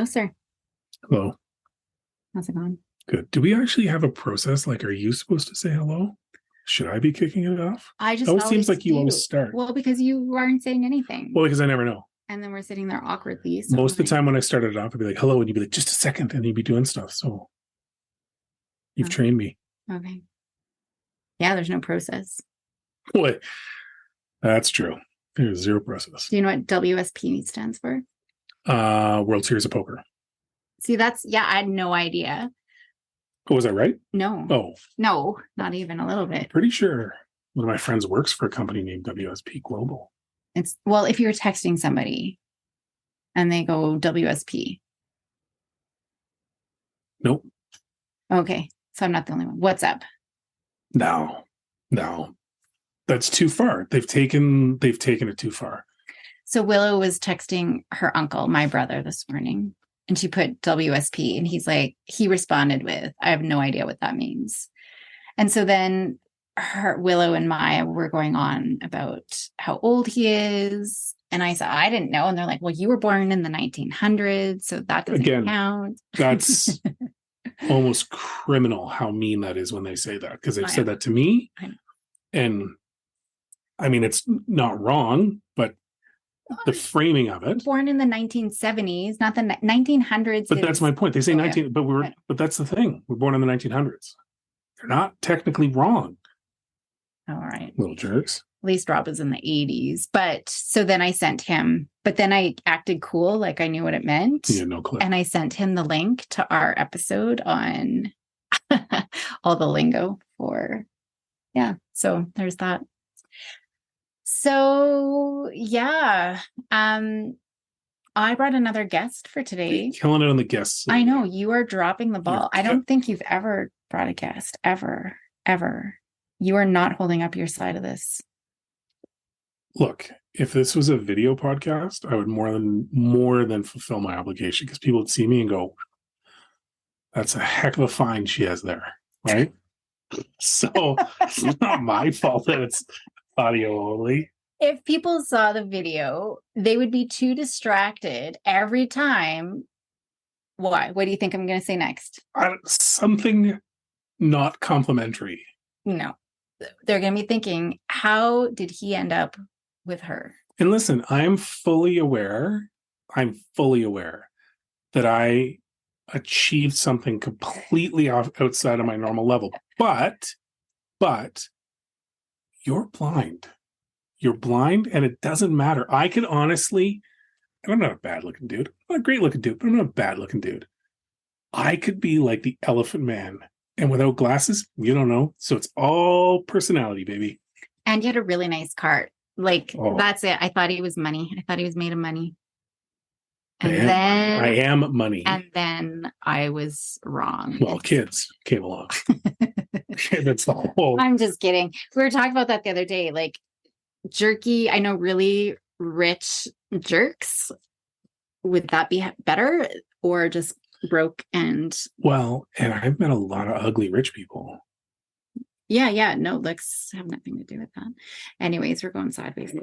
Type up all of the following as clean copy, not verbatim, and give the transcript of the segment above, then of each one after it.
Hello, sir. Hello. How's it going? Good. Do we actually have a process? Like, are you supposed to say hello? Should I be kicking it off? I just Always seems always like you do. always start. Well, because you aren't saying anything. Well, because I never know. And then we're sitting there awkwardly. So Most of the time when I started off, I'd be like, hello, and you'd be like, just a second, and you'd be doing stuff. So you've trained me. Okay. Yeah, there's no process. Boy, that's true. There's zero process. Do you know what WSP stands for? World Series of Poker. See, I had no idea. Oh, was that right? No. Oh. No, not even a little bit. Pretty sure one of my friends works for a company named WSP Global. Well, if you're texting somebody and they go WSP. Nope. Okay. So I'm not the only one. What's up? No. That's too far. They've taken it too far. So Willow was texting her uncle, my brother, this morning, and she put WSP, and he responded with, I have no idea what that means. And so then Willow and Maya were going on about how old he is. And I said, I didn't know. And they're like, well, you were born in the 1900s, so that doesn't count. That's almost criminal how mean that is when they say that, because they've said that to me. And I mean, it's not wrong, but the framing of it. Born in the 1970s, not the 1900s. But that's my point. They say 19, but that's the thing. We're born in the 1900s. They're not technically wrong. All right. Little jerks. At least Rob was in the 80s. But so then I sent him, but then I acted cool, like I knew what it meant. Yeah, no clue. And I sent him the link to our episode on all the lingo for, so there's that. So yeah, I brought another guest for today. You're killing it on the guests. I know you are dropping the ball. I don't think you've ever brought a guest ever. You are not holding up your side of this. Look, if this was a video podcast, I would more than fulfill my obligation, because people would see me and go, that's a heck of a find she has there, right? So it's not my fault that it's audio only. If people saw the video, they would be too distracted every time. Why? What do you think I'm going to say next? Something not complimentary. No. They're going to be thinking, how did he end up with her? And listen, I'm fully aware that I achieved something completely outside of my normal level. But you're blind. You're blind, and it doesn't matter. I could honestly, and I'm not a bad looking dude. I'm not a great looking dude, but I'm not a bad looking dude. I could be like the Elephant Man. And without glasses, you don't know. So it's all personality, baby. And you had a really nice cart. That's it. I thought he was money. I thought he was made of money. And I am money. And then I was wrong. Well, kids came along. That's the whole. I'm just kidding. We were talking about that the other day. Like jerky, I know really rich jerks. Would that be better, or just broke and and I've met a lot of ugly rich people. No, looks have nothing to do with that. Anyways, we're going sideways.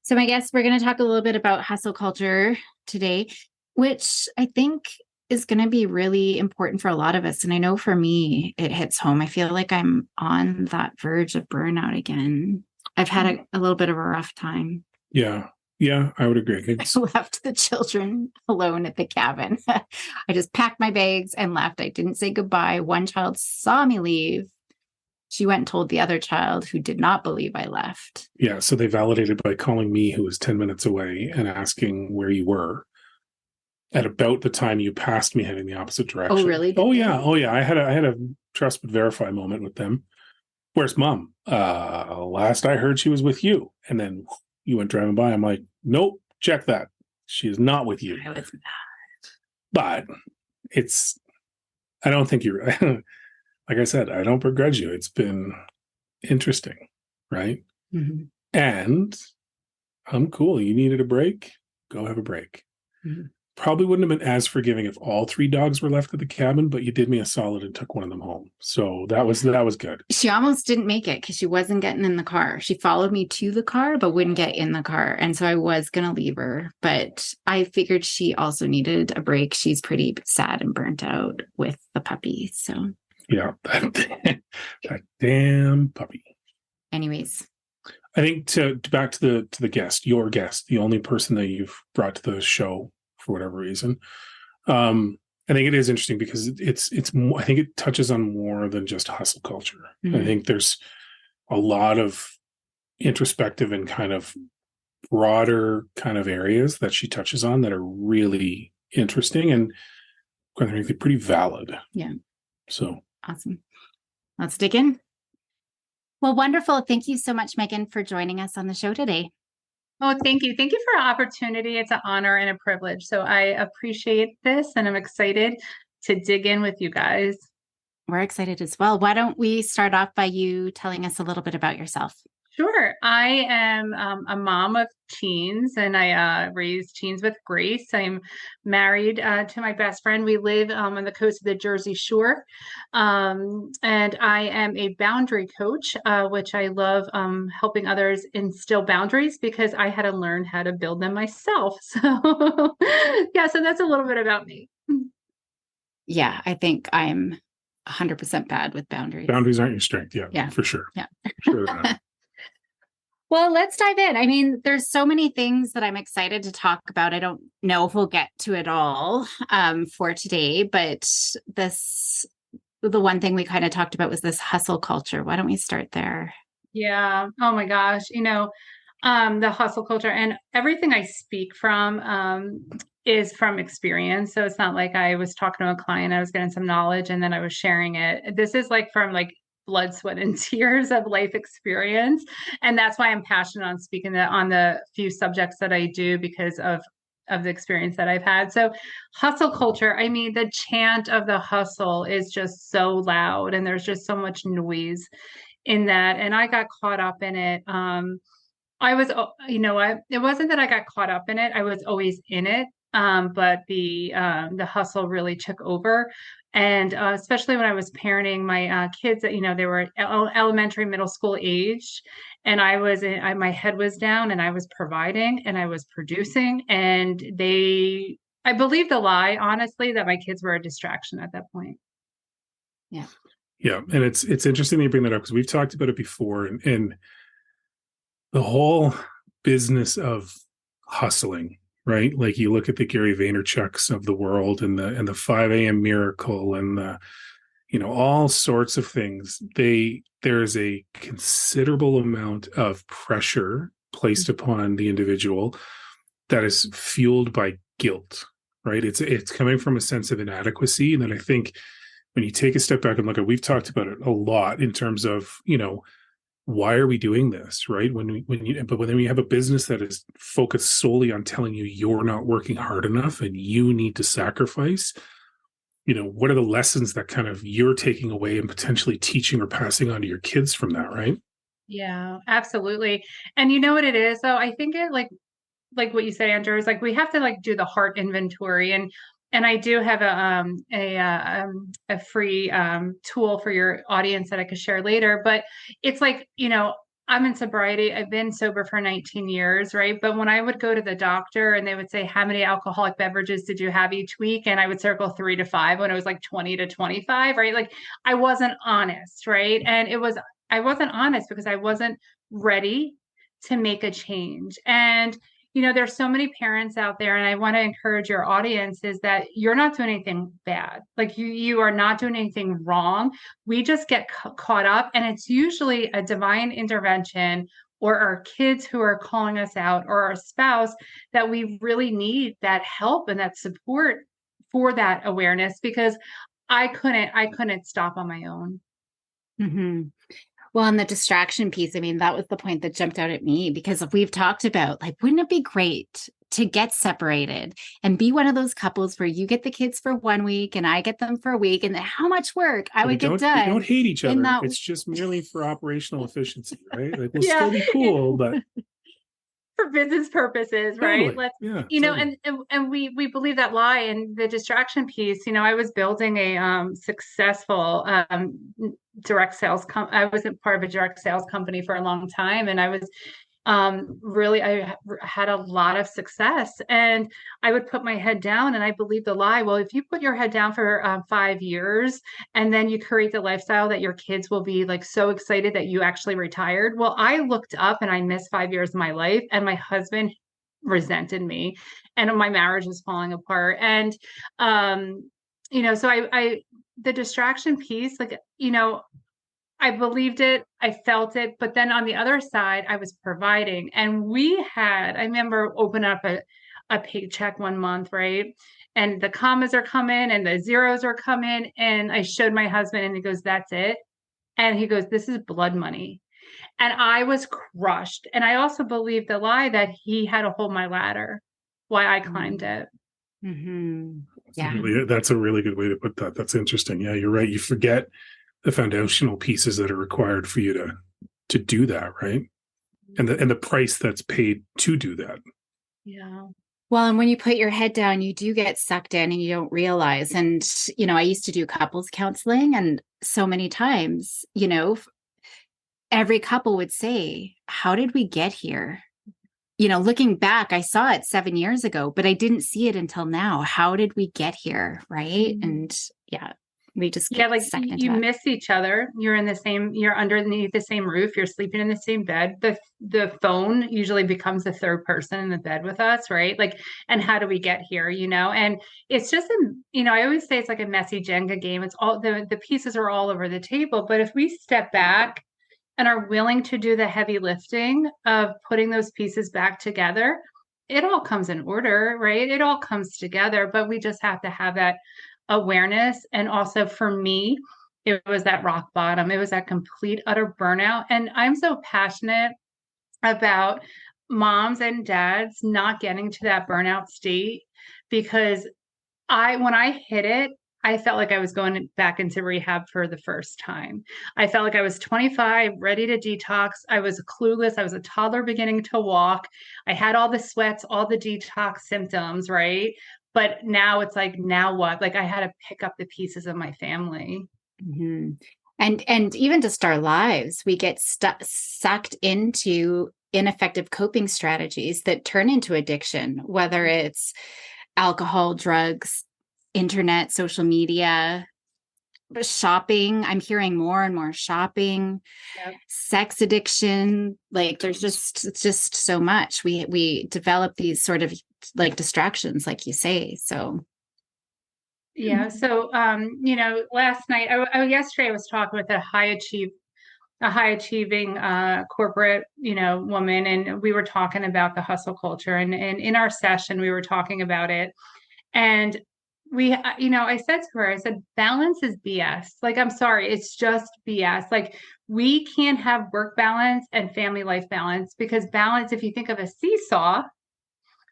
So I guess we're going to talk a little bit about hustle culture today, which I think is going to be really important for a lot of us. And I know for me it hits home. I feel like I'm on that verge of burnout again. I've had a little bit of a rough time. Yeah, I would agree. I left the children alone at the cabin. I just packed my bags and left. I didn't say goodbye. One child saw me leave. She went and told the other child, who did not believe I left. Yeah, so they validated by calling me, who was 10 minutes away, and asking where you were at about the time you passed me heading the opposite direction. Oh, really? Oh, yeah. I had a trust but verify moment with them. Where's Mom? Last I heard, she was with you. And then you went driving by. I'm like, nope, check that. She is not with you. I was not. But I don't think you're, like I said, I don't begrudge you. It's been interesting, right? Mm-hmm. And I'm cool. You needed a break? Go have a break. Mm-hmm. probably wouldn't have been as forgiving if all three dogs were left at the cabin, but you did me a solid and took one of them home. So that was good. She almost didn't make it because she wasn't getting in the car. She followed me to the car, but wouldn't get in the car. And so I was going to leave her, but I figured she also needed a break. She's pretty sad and burnt out with the puppy. So yeah, that damn puppy. Anyways. I think back to the guest, your guest, the only person that you've brought to the show for whatever reason. I think it is interesting because it's more, I think it touches on more than just hustle culture. Mm-hmm. I think there's a lot of introspective and kind of broader kind of areas that she touches on that are really interesting and I think they're pretty valid. Yeah. So awesome. Let's dig in. Well, wonderful. Thank you so much, Meghan, for joining us on the show today. Oh, thank you. Thank you for the opportunity. It's an honor and a privilege. So I appreciate this and I'm excited to dig in with you guys. We're excited as well. Why don't we start off by you telling us a little bit about yourself? Sure. I am a mom of teens and I raise teens with grace. I'm married to my best friend. We live on the coast of the Jersey Shore. And I am a boundary coach, which I love helping others instill boundaries because I had to learn how to build them myself. So yeah, so that's a little bit about me. Yeah, I think I'm 100% bad with boundaries. Boundaries aren't your strength. Yeah, for sure. Yeah. Sure. Well, let's dive in. I mean, there's so many things that I'm excited to talk about. I don't know if we'll get to it all for today, but the one thing we kind of talked about was this hustle culture. Why don't we start there? Yeah. Oh my gosh. The hustle culture and everything I speak from is from experience. So it's not like I was talking to a client, I was getting some knowledge and then I was sharing it. This is like from like blood, sweat, and tears of life experience. And that's why I'm passionate on speaking on the few subjects that I do because of the experience that I've had. So hustle culture, I mean, the chant of the hustle is just so loud and there's just so much noise in that. And I got caught up in it. I was, it wasn't that I got caught up in it. I was always in it. But the hustle really took over. And especially when I was parenting my kids, they were elementary, middle school age. And my head was down and I was providing and I was producing. And I believe the lie, honestly, that my kids were a distraction at that point. Yeah. Yeah. And it's interesting that you bring that up because we've talked about it before and the whole business of hustling, right? Like you look at the Gary Vaynerchuks of the world and the 5 a.m. miracle and the, all sorts of things. There's a considerable amount of pressure placed upon the individual that is fueled by guilt, right? It's coming from a sense of inadequacy. And then I think when you take a step back and look at, we've talked about it a lot in terms of, why are we doing this, right? But when we have a business that is focused solely on telling you you're not working hard enough and you need to sacrifice, what are the lessons that kind of you're taking away and potentially teaching or passing on to your kids from that, right? Yeah, absolutely. And you know what it is though? I think it like what you said, Andrew, is like we have to like do the heart inventory and I do have a free tool for your audience that I could share later. But it's like, I'm in sobriety. I've been sober for 19 years, right? But when I would go to the doctor and they would say, how many alcoholic beverages did you have each week? And I would circle 3 to 5 when it was like 20 to 25, right? Like I wasn't honest, right? And I wasn't honest because I wasn't ready to make a change. And there's so many parents out there, and I want to encourage your audience is that you're not doing anything bad. Like you are not doing anything wrong. We just get caught up, and it's usually a divine intervention or our kids who are calling us out or our spouse that we really need that help and that support for that awareness because I couldn't stop on my own. Mm-hmm. Well, and the distraction piece, I mean, that was the point that jumped out at me because we've talked about, like, wouldn't it be great to get separated and be one of those couples where you get the kids for 1 week and I get them for a week and how much work I would get done. We don't hate each other. It's just merely for operational efficiency, right? Like we'll still be cool, but. for business purposes, right? Totally. Yeah, And we believe that lie. And the distraction piece, I was building a successful direct sales I was a part of a direct sales company for a long time, and I was really, I had a lot of success, and I would put my head down and I believed the lie. Well, if you put your head down for 5 years and then you create the lifestyle that your kids will be like so excited that you actually retired. Well, I looked up and I missed 5 years of my life, and my husband resented me and my marriage was falling apart. And, so the distraction piece, like, I believed it, I felt it, but then on the other side, I was providing. And I remember opening up a paycheck one month, right? And the commas are coming and the zeros are coming. And I showed my husband and he goes, "That's it." And he goes, "This is blood money." And I was crushed. And I also believed the lie that he had to hold my ladder while I climbed it. Mm-hmm. Yeah. That's a really good way to put that. That's interesting. Yeah, you're right. You forget the foundational pieces that are required for you to do that, right? And the price that's paid to do that. Yeah. Well, and when you put your head down, you do get sucked in and you don't realize. And, I used to do couples counseling, and so many times, every couple would say, "How did we get here?" Looking back, I saw it 7 years ago, but I didn't see it until now. How did we get here? Right. Mm-hmm. And yeah, we just get like stuck into you that. miss each other. You're underneath the same roof. You're sleeping in the same bed. The phone usually becomes the third person in the bed with us, right? Like, and how do we get here? And it's just I always say it's like a messy Jenga game. It's all the pieces are all over the table. But if we step back and are willing to do the heavy lifting of putting those pieces back together, it all comes in order, right? It all comes together, but we just have to have that awareness. And also for me, it was that rock bottom. It was that complete, utter burnout. And I'm so passionate about moms and dads not getting to that burnout state, because when I hit it, I felt like I was going back into rehab for the first time. I felt like I was 25, ready to detox. I was clueless. I was a toddler beginning to walk. I had all the sweats, all the detox symptoms, right? But now it's like, now what? Like, I had to pick up the pieces of my family. Mm-hmm. And even just our lives, we get sucked into ineffective coping strategies that turn into addiction, whether it's alcohol, drugs, internet, social media, shopping. I'm hearing more and more shopping, Yep. sex addiction. Like it's just so much. We develop these sort of like distractions, like you say. So yeah. So last night, yesterday I was talking with a high achieving corporate, woman, and we were talking about the hustle culture. And in our session, we were talking about it. And I said to her, I said, balance is BS. Like, I'm sorry, it's just BS. Like, we can't have work balance and family life balance, because balance, if you think of a seesaw,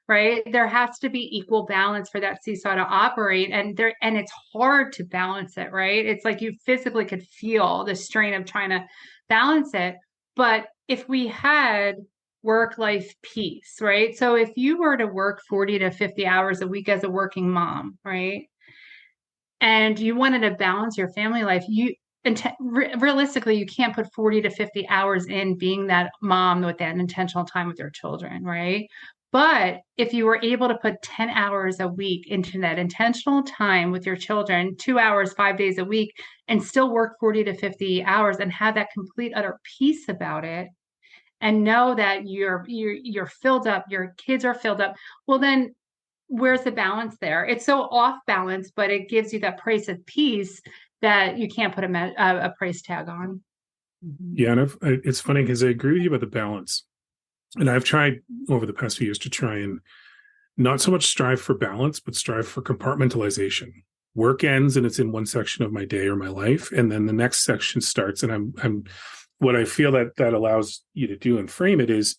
right, there has to be equal balance for that seesaw to operate. And it's hard to balance it, right? It's like you physically could feel the strain of trying to balance it. But if we had work-life peace, right? So if you were to work 40 to 50 hours a week as a working mom, right? And you wanted to balance your family life, realistically, you can't put 40 to 50 hours in being that mom with that intentional time with your children, right? But if you were able to put 10 hours a week into that intentional time with your children, 2 hours, 5 days a week, and still work 40 to 50 hours and have that complete utter peace about it, and know that you're filled up, your kids are filled up, well, then where's the balance there? It's so off balance, but it gives you that price of peace that you can't put a price tag on. Yeah, and it's funny because I agree with you about the balance. And I've tried over the past few years to try and not so much strive for balance, but strive for compartmentalization. Work ends and it's in one section of my day or my life, and then the next section starts. And I'm what I feel that allows you to do and frame it is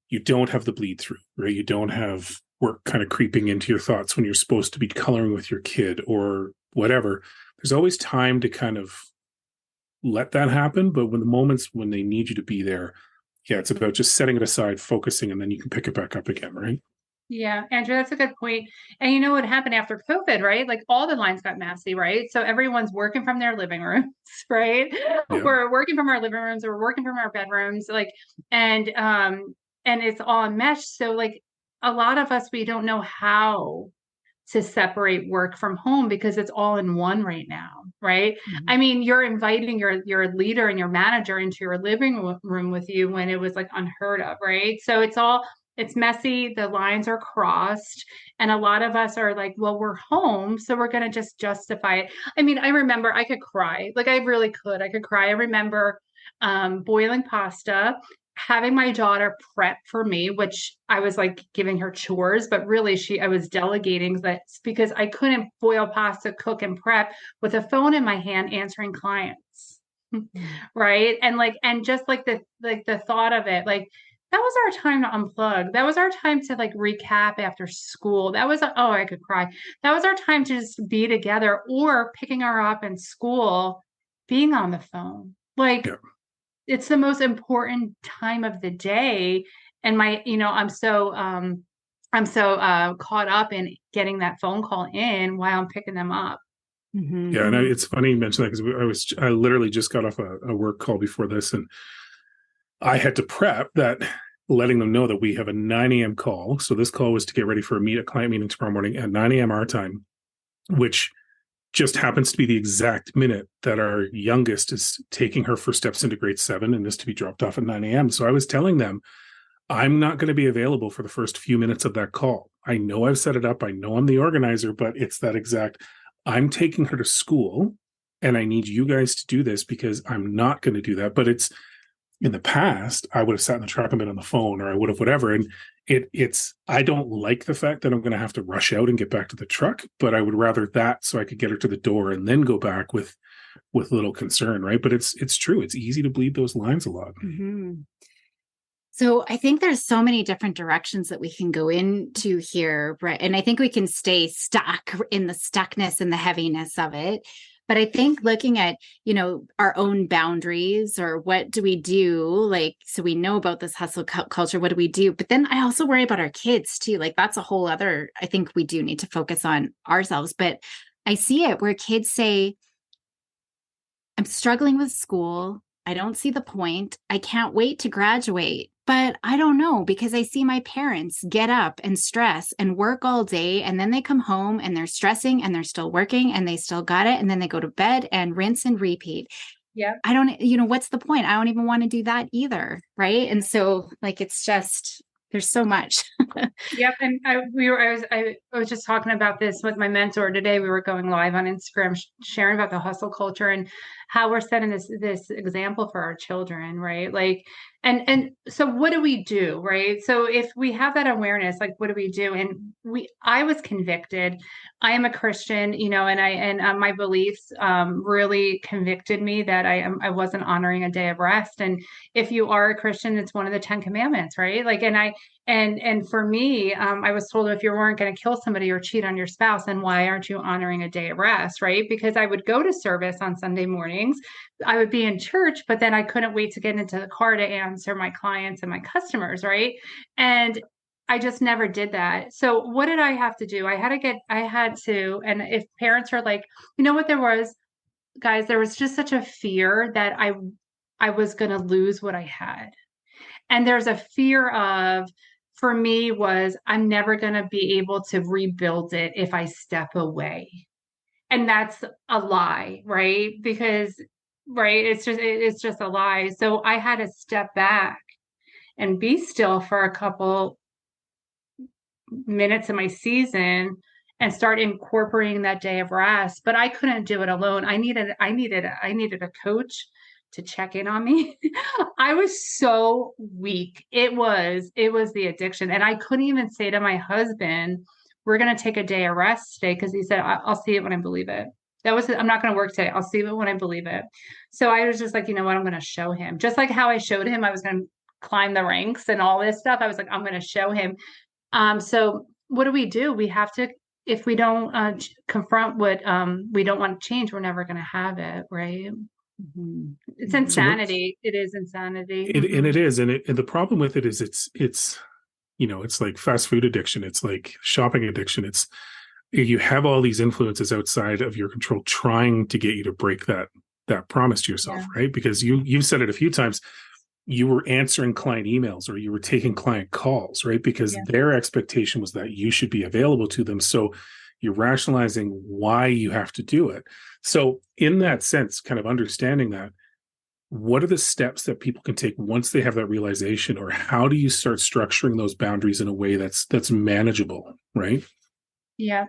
you don't have the bleed through, right? You don't have work kind of creeping into your thoughts when you're supposed to be coloring with your kid or whatever. There's always time to kind of let that happen. But when the moments when they need you to be there, yeah, it's about just setting it aside, focusing, and then you can pick it back up again, right? Yeah, Andrew, that's a good point. And you know what happened after COVID, right? Like all the lines got messy, right? So everyone's working from their living rooms, right? Yeah. We're working from our living rooms, or we're working from our bedrooms, like, and it's all enmeshed. So like a lot of us, we don't know how to separate work from home because it's all in one right now, right? Mhm. I mean, you're inviting your leader and your manager into your living room with you when it was like unheard of, right? So it's messy, the lines are crossed, and a lot of us are like, well, we're home, so we're going to just justify it. I mean, I remember I could cry. Like I really could. I could cry. I remember boiling pasta, having my daughter prep for me, which I was like giving her chores, but really I was delegating that because I couldn't boil pasta, cook, and prep with a phone in my hand answering clients. Right. And just like the thought of it, like that was our time to unplug. That was our time to like recap after school. Oh, I could cry. That was our time to just be together, or picking her up in school, being on the phone. Like Yeah. it's the most important time of the day. And I'm so caught up in getting that phone call in while I'm picking them up. Yeah, and it's funny you mentioned that because I literally just got off a work call before this, and I had to prep that, letting them know that we have a 9 a.m. call. So this call was to get ready for a client meeting tomorrow morning at 9 a.m. our time, which just happens to be the exact minute that our youngest is taking her first steps into grade 7, and is to be dropped off at 9 a.m. So I was telling them, I'm not going to be available for the first few minutes of that call. I know I've set it up. I know I'm the organizer, but it's that exact, I'm taking her to school and I need you guys to do this because I'm not going to do that. But it's, in the past, I would have sat in the truck and been on the phone, or I would have whatever. And it's, I don't like the fact that I'm going to have to rush out and get back to the truck, but I would rather that so I could get her to the door and then go back with little concern, right? But it's true. It's easy to bleed those lines a lot. Mm-hmm. So I think there's so many different directions that we can go into here, right? And I think we can stay stuck in the stuckness and the heaviness of it. But I think looking at, our own boundaries, or what do we do? Like, so we know about this hustle culture, what do we do? But then I also worry about our kids too. Like that's a whole other, I think we do need to focus on ourselves. But I see it where kids say, I'm struggling with school. I don't see the point. I can't wait to graduate. But I don't know, because I see my parents get up and stress and work all day, and then they come home and they're stressing and they're still working and they still got it. And then they go to bed and rinse and repeat. Yeah. I don't, what's the point? I don't even want to do that either. Right. And so like, it's just, there's so much. Yep. And I was just talking about this with my mentor today. We were going live on Instagram, sharing about the hustle culture and how we're setting this example for our children, right? Like, and so what do we do, right? So if we have that awareness, like what do we do? And I was convicted. I am a Christian, and my beliefs really convicted me that I wasn't honoring a day of rest. And if you are a Christian, it's one of the 10 commandments, right? Like, and for me, I was told if you weren't going to kill somebody or cheat on your spouse, then why aren't you honoring a day of rest, right? Because I would go to service on Sunday mornings, I would be in church, but then I couldn't wait to get into the car to answer my clients and my customers, right? And I just never did that. So what did I have to do? And if parents are like, you know what there was, guys, there was just such a fear that I was going to lose what I had. And there's a fear of, for me, was I'm never going to be able to rebuild it if I step away. And that's a lie, right? Because, right, it's just a lie. So I had to step back and be still for a couple minutes of my season and start incorporating that day of rest. But I couldn't do it alone. I needed a coach to check in on me. I was so weak. It was the addiction. And I couldn't even say to my husband, we're going to take a day of rest today, because he said, I'll see it when I believe it. I'm not going to work today. I'll see it when I believe it. So I was just like, you know what? I'm going to show him. Just like how I showed him I was going to climb the ranks and all this stuff. I was like, I'm going to show him. So what do? We have to, if we don't confront what we don't want to change, we're never going to have it, right? Mhm. It's Mhm. insanity. It is insanity. And it is, and the problem with it is it's it's like fast food addiction. It's like shopping addiction. It's you have all these influences outside of your control trying to get you to break that promise to yourself, Yeah. right? Because you've said it a few times. You were answering client emails or you were taking client calls, right? Because Yeah. their expectation was that you should be available to them. So you're rationalizing why you have to do it. So in that sense, kind of understanding that, what are the steps that people can take once they have that realization, or how do you start structuring those boundaries in a way that's manageable, right? Yeah.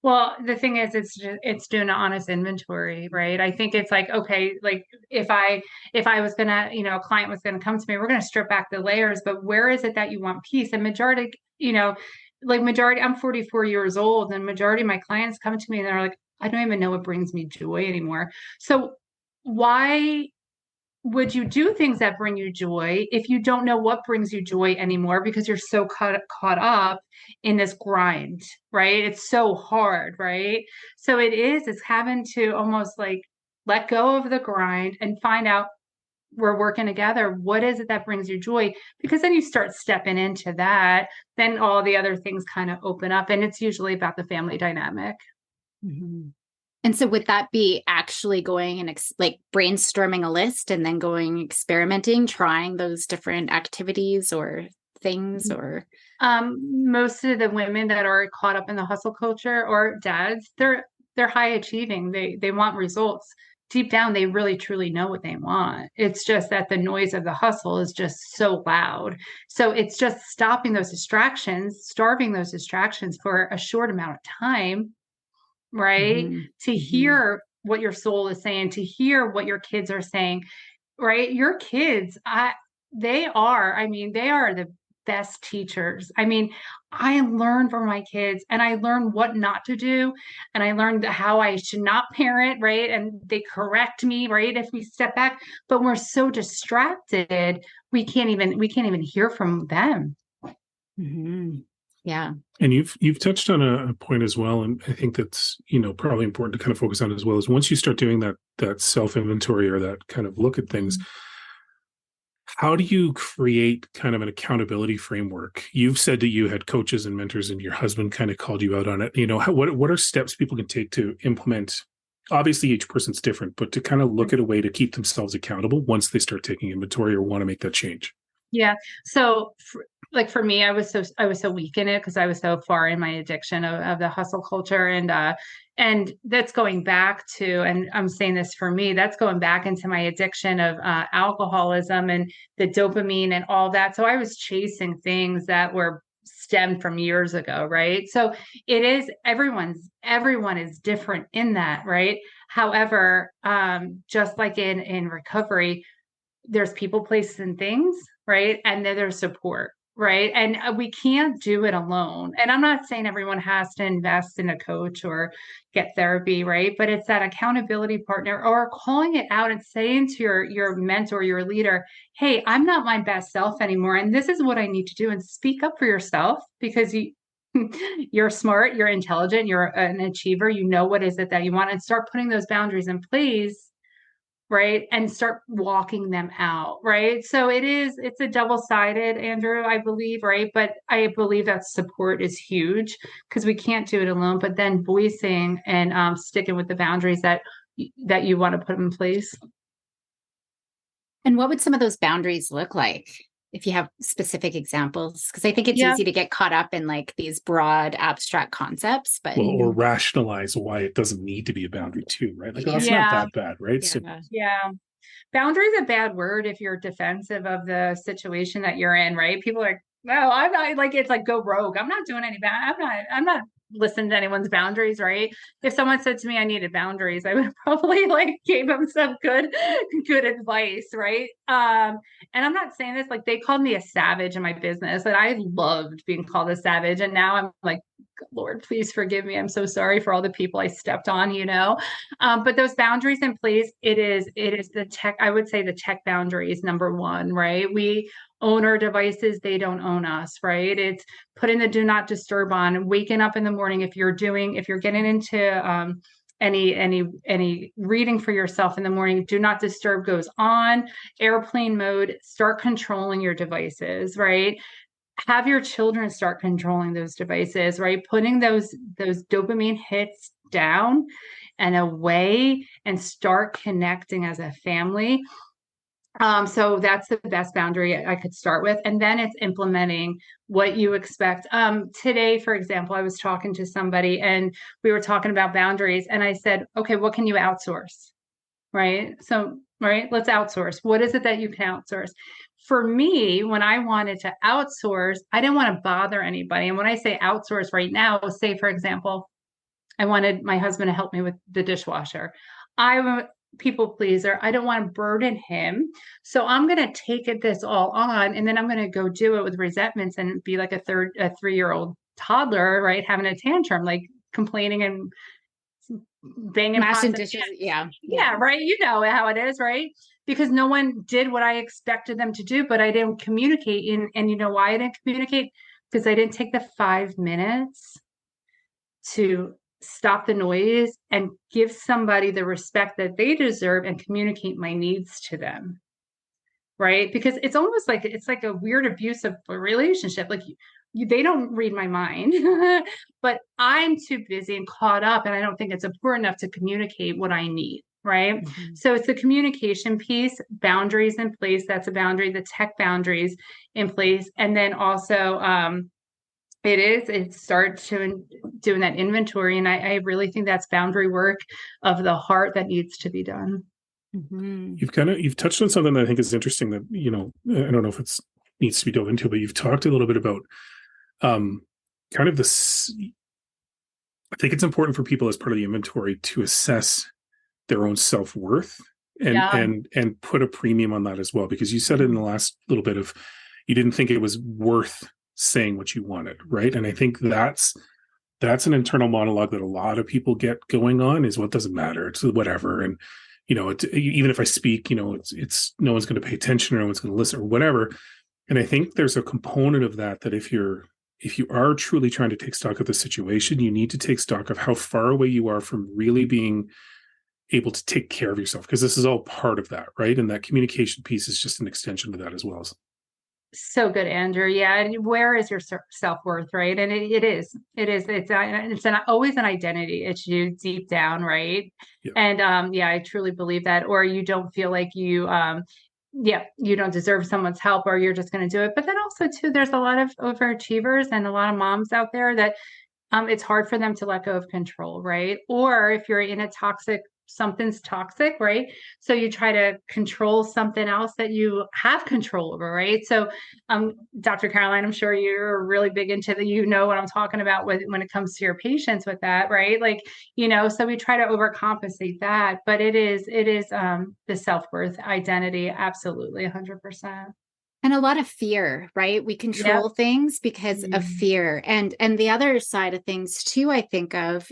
Well, the thing is, it's doing an honest inventory, right? I think it's like, okay, like if I was gonna, a client was gonna come to me, we're gonna strip back the layers, but where is it that you want peace? And majority, I'm 44 years old, and majority of my clients come to me and they're like, I don't even know what brings me joy anymore. So why would you do things that bring you joy if you don't know what brings you joy anymore because you're so caught up in this grind, right? It's so hard, right? So it's having to almost like let go of the grind and find out, we're working together, what is it that brings you joy? Because then you start stepping into that, then all the other things kind of open up, and it's usually about the family dynamic. Mhm. And so would that be actually going and like brainstorming a list and then going experimenting, trying those different activities or things or Most of the women that are caught up in the hustle culture, or dads, they're high achieving. They want results. Deep down, they really truly know what they want. It's just that the noise of the hustle is just so loud. So it's just stopping those distractions, starving those distractions for a short amount of time, right? Mhm. To Mhm. hear what your soul is saying, to hear what your kids are saying, right? Your kids, I mean, they are the best teachers. I mean, I learn from my kids, and I learn what not to do, and I learned how I should not parent, right? And they correct me, right? If we step back, but we're so distracted, we can't even hear from them. Mhm. Yeah. And you've touched on a point as well, and I think that's probably important to kind of focus on as well, is once you start doing that self inventory or that kind of look at things, how do you create kind of an accountability framework? You've said that you had coaches and mentors, and your husband kind of called you out on it. What are steps people can take to implement? Obviously, each person's different, but to kind of look at a way to keep themselves accountable once they start taking inventory or want to make that change. Yeah. So like for me, I was so weak in it because I was so far in my addiction of the hustle culture, and that's going back to, and I'm saying this for me, that's going back into my addiction of alcoholism and the dopamine and all that. So I was chasing things that were stemmed from years ago, right? So it is, everyone is different in that, right? However, just like in recovery, there's people, places, and things, right? And then there's support, right? And we can't do it alone. And I'm not saying everyone has to invest in a coach or get therapy, right? But it's that accountability partner, or calling it out and saying to your mentor, your leader, hey, I'm not my best self anymore, and this is what I need to do. And speak up for yourself, because you're smart, you're intelligent, you're an achiever, you know what is it that you want, and start putting those boundaries in place, right? And start walking them out, right? So it's a double-sided, Andrew, I believe, right? But I believe that support is huge, because we can't do it alone, but then voicing and sticking with the boundaries that you want to put in place. And what would some of those boundaries look like if you have specific examples? Because I think it's Yeah. easy to get caught up in like these broad abstract concepts, but Well, or rationalize why it doesn't need to be a boundary too, right? Like, oh, yeah. it's not Yeah. that bad, right? So Yeah. Yeah. Boundary is a bad word if you're defensive of the situation that you're in, right? People are, no, I'm not, like, it's like go rogue. I'm not doing any bad. I'm not listening to anyone's boundaries, right? If someone said to me I needed boundaries, I would probably like gave them some good advice, right? And I'm not saying this, like, they called me a savage in my business, and I loved being called a savage. And now I'm like, Lord, please forgive me. I'm so sorry for all the people I stepped on. But those boundaries in place, it is the tech, I would say the tech boundary is number one, right? We own our devices, they don't own us, right? It's putting the do not disturb on, waking up in the morning. If you're getting into any reading for yourself in the morning. Do not disturb goes on, airplane mode. Start controlling your devices, right? Have your children start controlling those devices, right? Putting those dopamine hits down and away, and start connecting as a family. So that's the best boundary I could start with. And then it's implementing what you expect. Today, for example, I was talking to somebody and we were talking about boundaries, and I said, okay, what can you outsource? Right. So, right, let's outsource. What is it that you can outsource? For me, when I wanted to outsource, I didn't want to bother anybody. And when I say outsource right now, say, for example, I wanted my husband to help me with the dishwasher. I'm a people pleaser. I don't want to burden him. So I'm going to take this all on, and then I'm going to go do it with resentments and be like a 3-year-old toddler, right? Having a tantrum, like complaining and banging pots Mashing and dishes. pans. Yeah. Yeah, right. You know how it is, right? Because no one did what I expected them to do, but I didn't communicate. And you know why I didn't communicate? Because I didn't take the 5 minutes to stop the noise and give somebody the respect that they deserve and communicate my needs to them. Right? Because it's almost like it's like a weird abusive relationship. Like they don't read my mind, but I'm too busy and caught up, and I don't think it's important enough to communicate what I need. Right. Mhm. So it's the communication piece, boundaries in place. That's a boundary, the tech boundaries in place. And then also, it starts to doing that inventory. And I really think that's boundary work of the heart that needs to be done. Mhm. You've touched on something that I think is interesting that, I don't know if it's needs to be dove into, but you've talked a little bit about kind of this. I think it's important for people as part of the inventory to assess their own self-worth and Yeah. and put a premium on that as well, because you said it in the last little bit of you didn't think it was worth saying what you wanted, right? And I think that's an internal monologue that a lot of people get going on, is what doesn't matter, it's whatever. And even if I speak, it's no one's going to pay attention, or no one's going to listen, or whatever. And I think there's a component of that if you are truly trying to take stock of the situation, you need to take stock of how far away you are from really being able to take care of yourself, because this is all part of that, right? And that communication piece is just an extension of that as well. So good, Andrew. Yeah. And where is your self-worth, right? And it's always an identity issue deep down, right? Yeah. And I truly believe that. Or you don't feel like you don't deserve someone's help, or you're just going to do it. But then also too, there's a lot of overachievers and a lot of moms out there that it's hard for them to let go of control, right? Or if you're in something's toxic, right? So you try to control something else that you have control over, right? So, Dr. Caroline, I'm sure you're really big into what I'm talking about when it comes to your patients with that, right? Like, so we try to overcompensate that, but it is the self-worth identity, absolutely, 100%. And a lot of fear, right? We control things because of fear. And the other side of things too, I think of,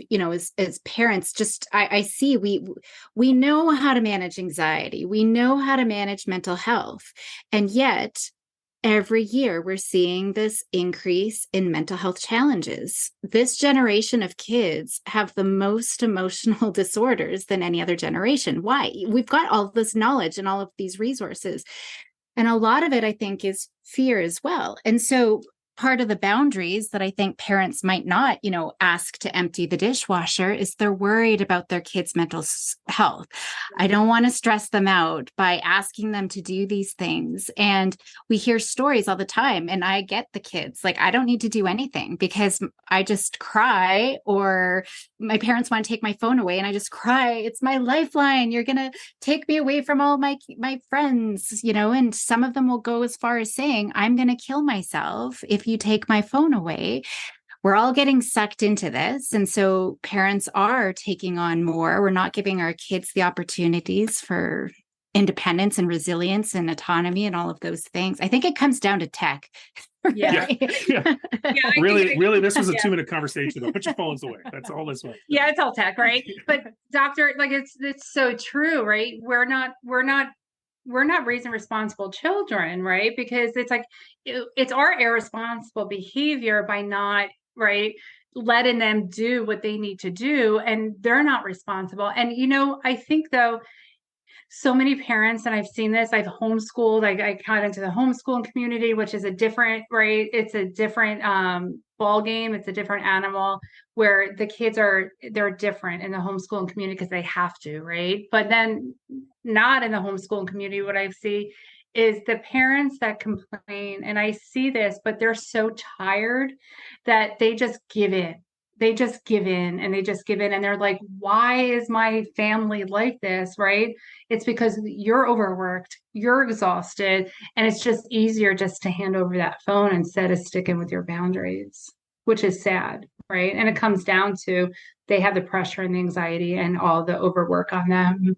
as parents, just I see we know how to manage anxiety. We know how to manage mental health. And yet every year we're seeing this increase in mental health challenges. This generation of kids have the most emotional disorders than any other generation. Why? We've got all this knowledge and all of these resources. And a lot of it, I think, is fear as well. And so part of the boundaries that I think parents might not, ask to empty the dishwasher is they're worried about their kids' mental health. I don't want to stress them out by asking them to do these things. And we hear stories all the time. And I get the kids, like, I don't need to do anything because I just cry, or my parents want to take my phone away and I just cry. It's my lifeline. You're going to take me away from all my friends, and some of them will go as far as saying, I'm going to kill myself if you take my phone away. We're all getting sucked into this. And so parents are taking on more. We're not giving our kids the opportunities for independence and resilience and autonomy and all of those things. I think it comes down to tech. Yeah. Yeah. Really, this was a 2-minute conversation. Put your phones away. That's all this was. Yeah, it's all tech, right? But doctor, like it's so true, right? We're not raising responsible children, right? Because it's like it's our irresponsible behavior by not, right, letting them do what they need to do, and they're not responsible. And, I think though, so many parents, and I've seen this, I've homeschooled, I got into the homeschooling community, which is a different, right? It's a different ball game. It's a different animal where the kids they're different in the homeschooling community because they have to, right? But then not in the homeschooling community, what I see is the parents that complain, and I see this, but they're so tired that they just give in. They just give in and they just give in, and they're like, why is my family like this, right? It's because you're overworked, you're exhausted, and it's just easier just to hand over that phone instead of sticking with your boundaries, which is sad, right? And it comes down to they have the pressure and the anxiety and all the overwork on them.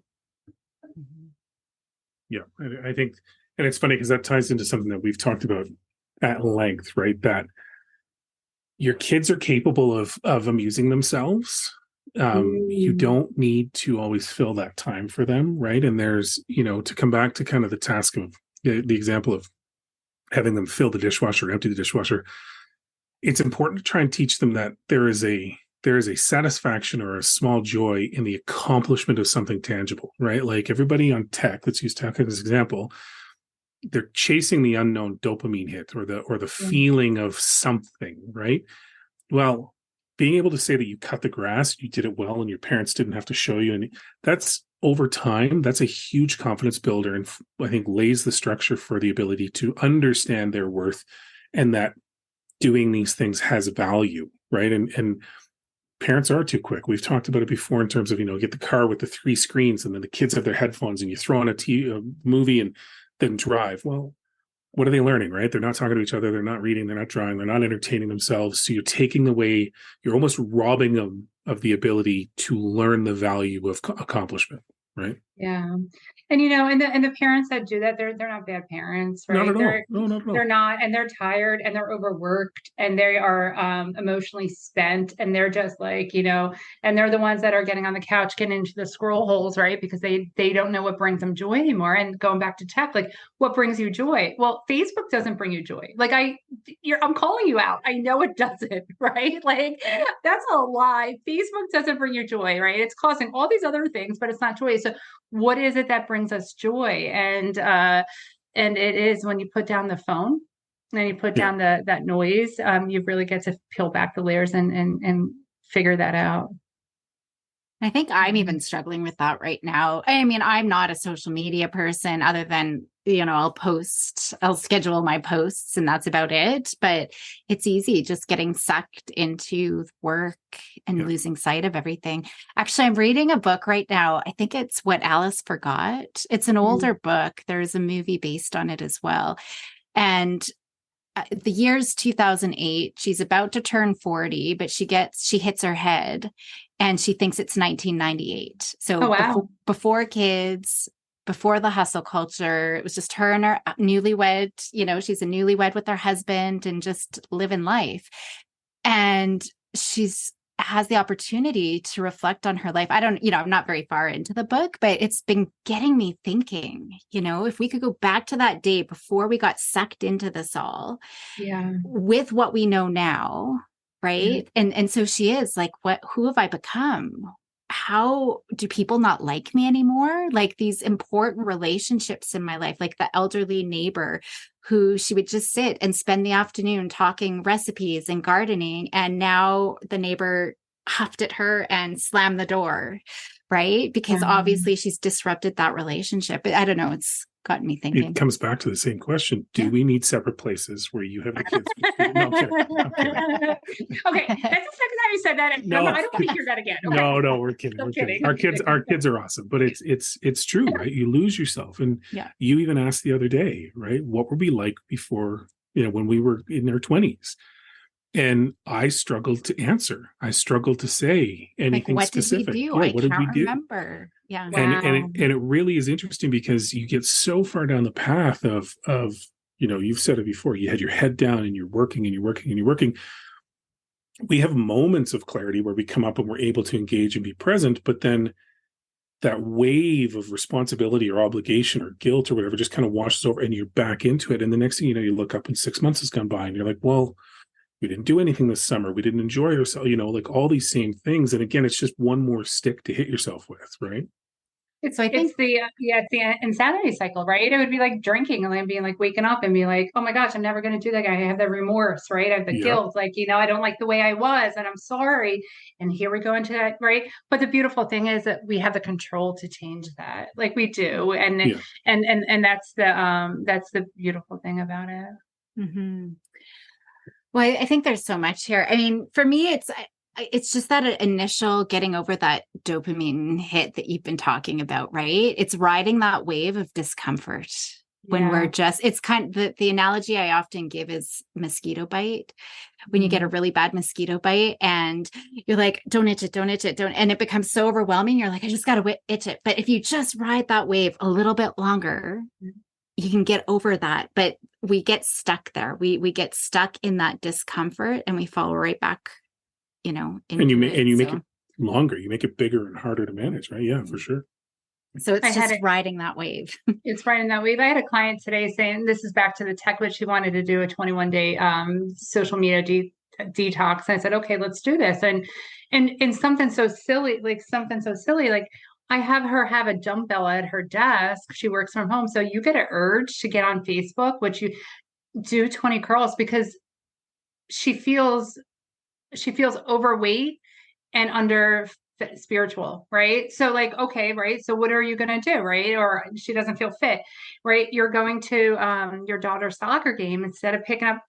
Yeah, I think, and it's funny because that ties into something that we've talked about at length, right? That your kids are capable of amusing themselves. You don't need to always fill that time for them, right? And there's, to come back to kind of the task of the example of having them fill the dishwasher, empty the dishwasher. It's important to try and teach them that there is a satisfaction or a small joy in the accomplishment of something tangible, right? Like everybody on tech, let's use tech as an example, they're chasing the unknown dopamine hit or the feeling of something, right? Well, being able to say that you cut the grass, you did it well, and your parents didn't have to show you, and that's over time, that's a huge confidence builder, and I think lays the structure for the ability to understand their worth and that doing these things has value, right? And parents are too quick. We've talked about it before in terms of, get the car with the 3 screens and then the kids have their headphones and you throw on a movie and then drive. Well, what are they learning, right? They're not talking to each other. They're not reading. They're not drawing. They're not entertaining themselves. So you're taking away, you're almost robbing them of the ability to learn the value of accomplishment, right? Yeah. And and the parents that do that, they're not bad parents, right? Not at all. No, not at all. They're not, and they're tired and they're overworked and they are emotionally spent, and they're just like, and they're the ones that are getting on the couch, getting into the scroll holes, right? Because they don't know what brings them joy anymore. And going back to tech, like, what brings you joy? Well, Facebook doesn't bring you joy. Like I'm calling you out. I know it doesn't, right? Like that's a lie. Facebook doesn't bring you joy, right? It's causing all these other things, but it's not joy. So what is it that brings us joy? And it is when you put down the phone and you put down that noise, you really get to peel back the layers and figure that out. I think I'm even struggling with that right now. I mean, I'm not a social media person other than, I'll schedule my posts and that's about it. But it's easy just getting sucked into work and losing sight of everything. Actually, I'm reading a book right now. I think it's What Alice Forgot. It's an older book. There's a movie based on it as well. And the year's 2008. She's about to turn 40, but she hits her head and she thinks it's 1998. So before kids, before the hustle culture, it was just her and her newlywed, she's a newlywed with her husband and just living life. And has the opportunity to reflect on her life. I'm not very far into the book, but it's been getting me thinking, if we could go back to that day before we got sucked into this all with what we know now. Right. And so she is like, who have I become? How do people not like me anymore? Like these important relationships in my life, like the elderly neighbor who she would just sit and spend the afternoon talking recipes and gardening. And now the neighbor huffed at her and slammed the door, right? Because obviously she's disrupted that relationship. I don't know. It's gotten me thinking. It comes back to the same question. Do we need separate places where you have the kids? No, I'm kidding. Okay, that's the second time you said that. No, I don't want to hear that again. Okay. No, we're kidding. We're kidding. Our kids are awesome, but it's true, right? You lose yourself. And you even asked the other day, right? What were we like before, when we were in our 20s? And I struggled to answer. I struggled to say anything specific. Did we do? What did we do? Remember. Yeah. And it really is interesting because you get so far down the path of you've said it before, you had your head down and you're working and you're working and you're working. We have moments of clarity where we come up and we're able to engage and be present, but then that wave of responsibility or obligation or guilt or whatever just kind of washes over and you're back into it. And the next thing you know, you look up and 6 months has gone by and you're like, well, we didn't do anything this summer. We didn't enjoy ourselves, like all these same things. And again, it's just one more stick to hit yourself with, right? So I think It's the insanity cycle, right? It would be like drinking and then being like waking up and being like, oh my gosh, I'm never going to do that. I have the remorse, right? I have the Yeah. guilt, like, I don't like the way I was and I'm sorry. And here we go into that, right? But the beautiful thing is that we have the control to change that. Like we do. And Yeah. and that's the beautiful thing about it. Mm-hmm. Well, I think there's so much here. I mean, for me, it's just that initial getting over that dopamine hit that you've been talking about, right? It's riding that wave of discomfort when we're it's kind of the analogy I often give is mosquito bite. When you get a really bad mosquito bite and you're like, don't itch it, don't itch it, don't, and it becomes so overwhelming. You're like, I just got to itch it. But if you just ride that wave a little bit longer, you can get over that. But we get stuck there. We get stuck in that discomfort and we fall right back, into and you make it. Make it longer. You make it bigger and harder to manage, right? Yeah, for sure. So it's just riding that wave. It's riding that wave. I had a client today saying this is back to the tech, but she wanted to do a 21-day social media detox. And I said, okay, let's do this. And something so silly, like I have her have a dumbbell at her desk. She works from home. So you get an urge to get on Facebook, which you do 20 curls because she feels overweight and under spiritual, right? So like, okay, right. So what are you going to do? Right. Or she doesn't feel fit, right? You're going to your daughter's soccer game instead of picking up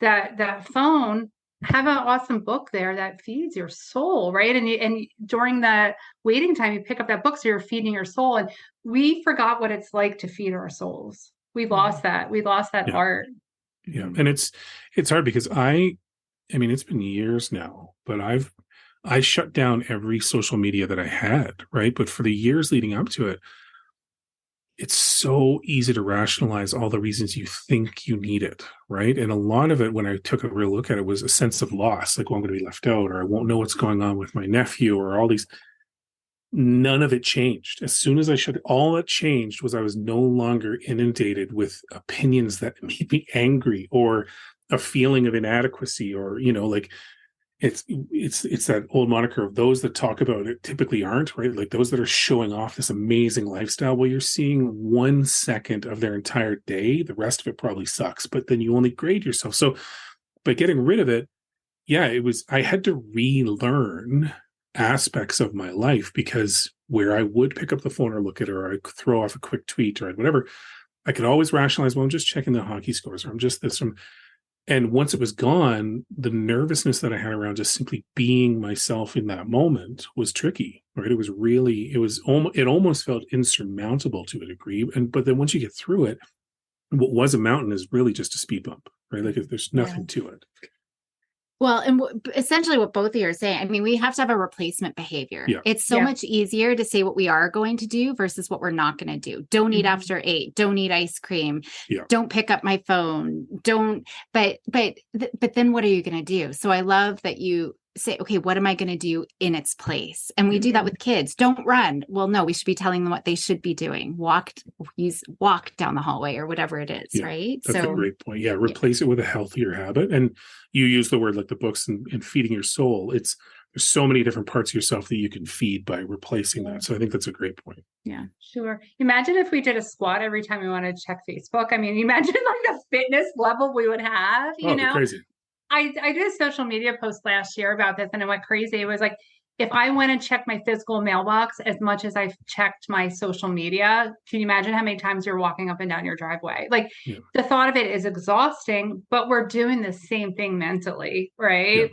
that phone, have an awesome book there that feeds your soul, right? And during the waiting time, you pick up that book. So you're feeding your soul. And we forgot what it's like to feed our souls. We lost that. We lost that art. Yeah. And it's hard because I mean, it's been years now, but I shut down every social media that I had, right? But for the years leading up to it, it's so easy to rationalize all the reasons you think you need it, right? And a lot of it, when I took a real look at it, was a sense of loss, like, well, I'm going to be left out, or I won't know what's going on with my nephew, or all these. None of it changed. As soon as all that changed was I was no longer inundated with opinions that made me angry or a feeling of inadequacy, or, like, it's that old moniker of those that talk about it typically aren't, right? Like those that are showing off this amazing lifestyle. Well, you're seeing 1 second of their entire day. The rest of it probably sucks, but then you only grade yourself. So by getting rid of it, I had to relearn aspects of my life, because where I would pick up the phone or look at it, or I could throw off a quick tweet or whatever, I could always rationalize, well, I'm just checking the hockey scores, or I'm just this. And once it was gone, the nervousness that I had around just simply being myself in that moment was tricky, right? It almost felt insurmountable to a degree. But then once you get through it, what was a mountain is really just a speed bump, right? Like there's nothing to it. Well, and essentially what both of you are saying, I mean, we have to have a replacement behavior. Yeah. It's so much easier to say what we are going to do versus what we're not going to do. Don't eat after 8. Don't eat ice cream. Yeah. Don't pick up my phone. Don't. But then what are you going to do? So I love that you say, okay, what am I going to do in its place? And we do that with kids. Don't run. Well, no, we should be telling them what they should be doing. Walk down the hallway or whatever it is, right? That's a great point. Yeah, replace it with a healthier habit. And you use the word like the books and feeding your soul. There's so many different parts of yourself that you can feed by replacing that. So I think that's a great point. Yeah, sure. Imagine if we did a squat every time we wanted to check Facebook. I mean, imagine like the fitness level we would have, you know? Crazy. I did a social media post last year about this and it went crazy. It was like, if I went and checked my physical mailbox as much as I've checked my social media, can you imagine how many times you're walking up and down your driveway? Like the thought of it is exhausting, but we're doing the same thing mentally, right?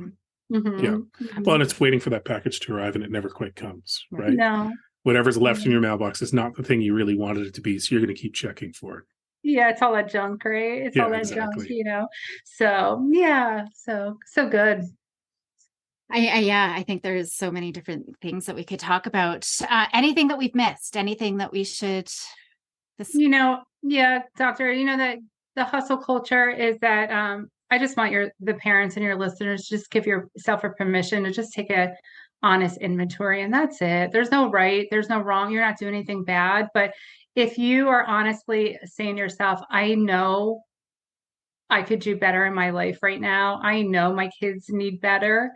Yeah. Yeah. Well, and it's waiting for that package to arrive and it never quite comes, right? No. Whatever's left in your mailbox is not the thing you really wanted it to be. So you're going to keep checking for it. Yeah, it's all that junk, right? It's all that junk, you know. So so good. I think there's so many different things that we could talk about. Anything that we've missed, anything that we should, Doctor, that the hustle culture is that I just want the parents and your listeners to just give yourself a permission to just take a honest inventory, and that's it. There's no right, there's no wrong. You're not doing anything bad, but if you are honestly saying to yourself, I know I could do better in my life right now. I know my kids need better.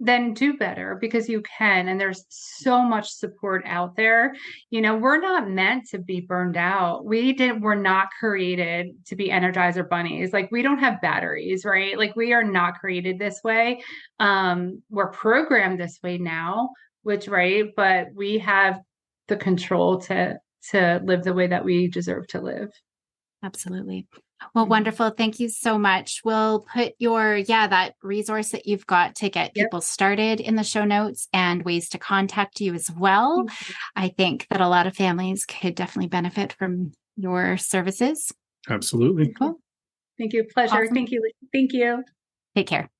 Then do better, because you can. And there's so much support out there. We're not meant to be burned out. We're not created to be Energizer bunnies. Like, we don't have batteries, right? Like, we are not created this way. We're programmed this way now, right? But we have the control to live the way that we deserve to live. Absolutely. Well, wonderful. Thank you so much. We'll put that resource that you've got to get people started in the show notes, and ways to contact you as well. I think that a lot of families could definitely benefit from your services. Absolutely. Cool. Thank you. Pleasure. Awesome. Thank you. Thank you. Take care.